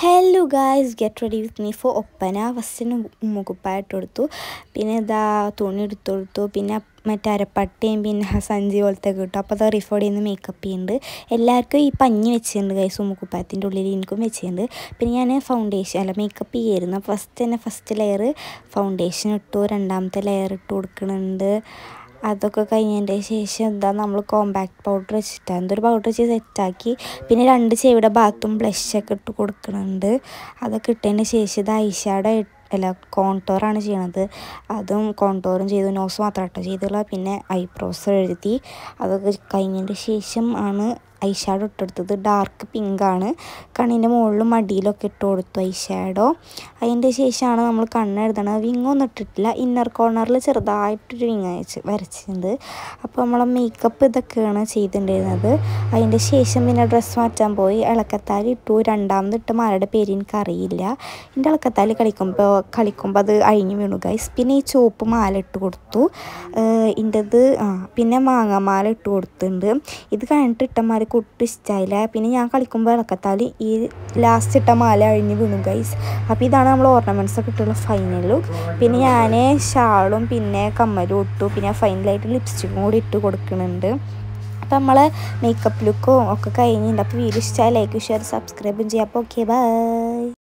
Hello guys, get ready with me for Oppana. ഫസ്റ്റിന് ഉമ്മുക്കുപ്പായിട്ട് കൊടുത്തു, പിന്നെ ഇതാ തുണി എടുത്തു കൊടുത്തു, പിന്നെ മറ്റേ അരപ്പട്ടയും പിന്നെ സഞ്ചി പോലത്തെ കിട്ടും. അപ്പോൾ അത് റിഫോർഡ് ചെയ്യുന്ന മേക്കപ്പ് ചെയ്യുന്നുണ്ട്. എല്ലാവർക്കും ഈ പഞ്ഞി വെച്ചിട്ടുണ്ട് ഗൈസ്, ഉമ്മുക്കുപ്പായത്തിൻ്റെ ഉള്ളിൽ എനിക്കും വെച്ചിട്ടുണ്ട്. പിന്നെ ഞാൻ ഫൗണ്ടേഷൻ മേക്കപ്പ് ചെയ്യായിരുന്നു. ഫസ്റ്റ് ലെയർ ഫൗണ്ടേഷൻ ഇട്ടു, രണ്ടാമത്തെ ലെയർ ഇട്ട് കൊടുക്കുന്നുണ്ട്. അതൊക്കെ കഴിഞ്ഞതിൻ്റെ ശേഷം എന്താ നമ്മൾ കോമ്പാക്ട് പൗഡർ വെച്ചിട്ടാണ് എന്തൊരു പൗഡർ വെച്ച് സെറ്റാക്കി. പിന്നെ 2 ചെവിയുടെ ഭാഗത്തും ബ്ലഷൊക്കെ ഇട്ട് കൊടുക്കുന്നുണ്ട്. അതൊക്കെ ഇട്ടതിന് ശേഷം ഇത് ഐഷാഡോ കോൺടോറാണ് ചെയ്യണത്. അതും കോൺടോറും ചെയ്തു, നോസ് മാത്രം കേട്ടോ ചെയ്തുള്ള. പിന്നെ ഐബ്രോസ് എഴുതി. അതൊക്കെ കഴിഞ്ഞതിൻ്റെ ശേഷം ആണ് ഐഷാഡോ ഇട്ടെടുത്തത്. ഡാർക്ക് പിങ്കാണ്. കണ്ണിൻ്റെ മുകളിലും മടിയിലൊക്കെ ഇട്ട് കൊടുത്തു ഐഷാഡോ. അതിൻ്റെ ശേഷമാണ് നമ്മൾ കണ്ണെഴുതണത്. വിങ്ങൊന്നും ഇട്ടിട്ടില്ല, ഇന്നർ കോർണറിൽ ചെറുതായിട്ടൊരു വിങ്ങ് വരച്ചിട്ടുണ്ട്. അപ്പോൾ നമ്മളെ മേക്കപ്പ് ഇതൊക്കെയാണ് ചെയ്തിട്ടുണ്ടായിരുന്നത്. അതിൻ്റെ ശേഷം പിന്നെ ഡ്രസ്സ് മാറ്റാൻ പോയി. ഇളക്കത്താലി ഇട്ടു. രണ്ടാമത് ഇട്ട മാലയുടെ പേര് എനിക്കറിയില്ല. എൻ്റെ ഇളക്കത്താലി കളിക്കുമ്പോൾ അത് അഴിഞ്ഞു വീണു ഗൈസ്. പിന്നെ ഈ ചുവപ്പ് മാല ഇട്ട് കൊടുത്തു. ഇതിൻ്റെത് പിന്നെ മാങ്ങാമാല ഇട്ട് കൊടുത്തിട്ടുണ്ട്. ഇത് കഴിഞ്ഞിട്ട് ഇട്ട മാല ഒട്ടും ഇഷ്ടമായില്ല. പിന്നെ ഞാൻ കളിക്കുമ്പോൾ ഇളക്കത്താലി ഈ ലാസ്റ്റ് ഇട്ട മാല അഴിഞ്ഞ് വീണു ഗൈസ്. അപ്പോൾ ഇതാണ് നമ്മൾ ഓർണമെൻറ്റ്സ് ഒക്കെ ഇട്ടുള്ള ഫൈനൽ ലുക്ക്. പിന്നെ ഞാൻ ഷാളും പിന്നെ കമ്മലും ഇട്ടു. പിന്നെ ഫൈനലായിട്ട് ലിപ്സ്റ്റിക്കും കൂടി ഇട്ട് കൊടുക്കുന്നുണ്ട്. അപ്പോൾ നമ്മളെ മേക്കപ്പ് ലുക്കും ഒക്കെ കഴിഞ്ഞിട്ടുണ്ട്. അപ്പോൾ വീഡിയോ ഇഷ്ടമായി ലൈക്ക് ഷെയർ സബ്സ്ക്രൈബും ചെയ്യാം. അപ്പോൾ ഓക്കെ ബൈ.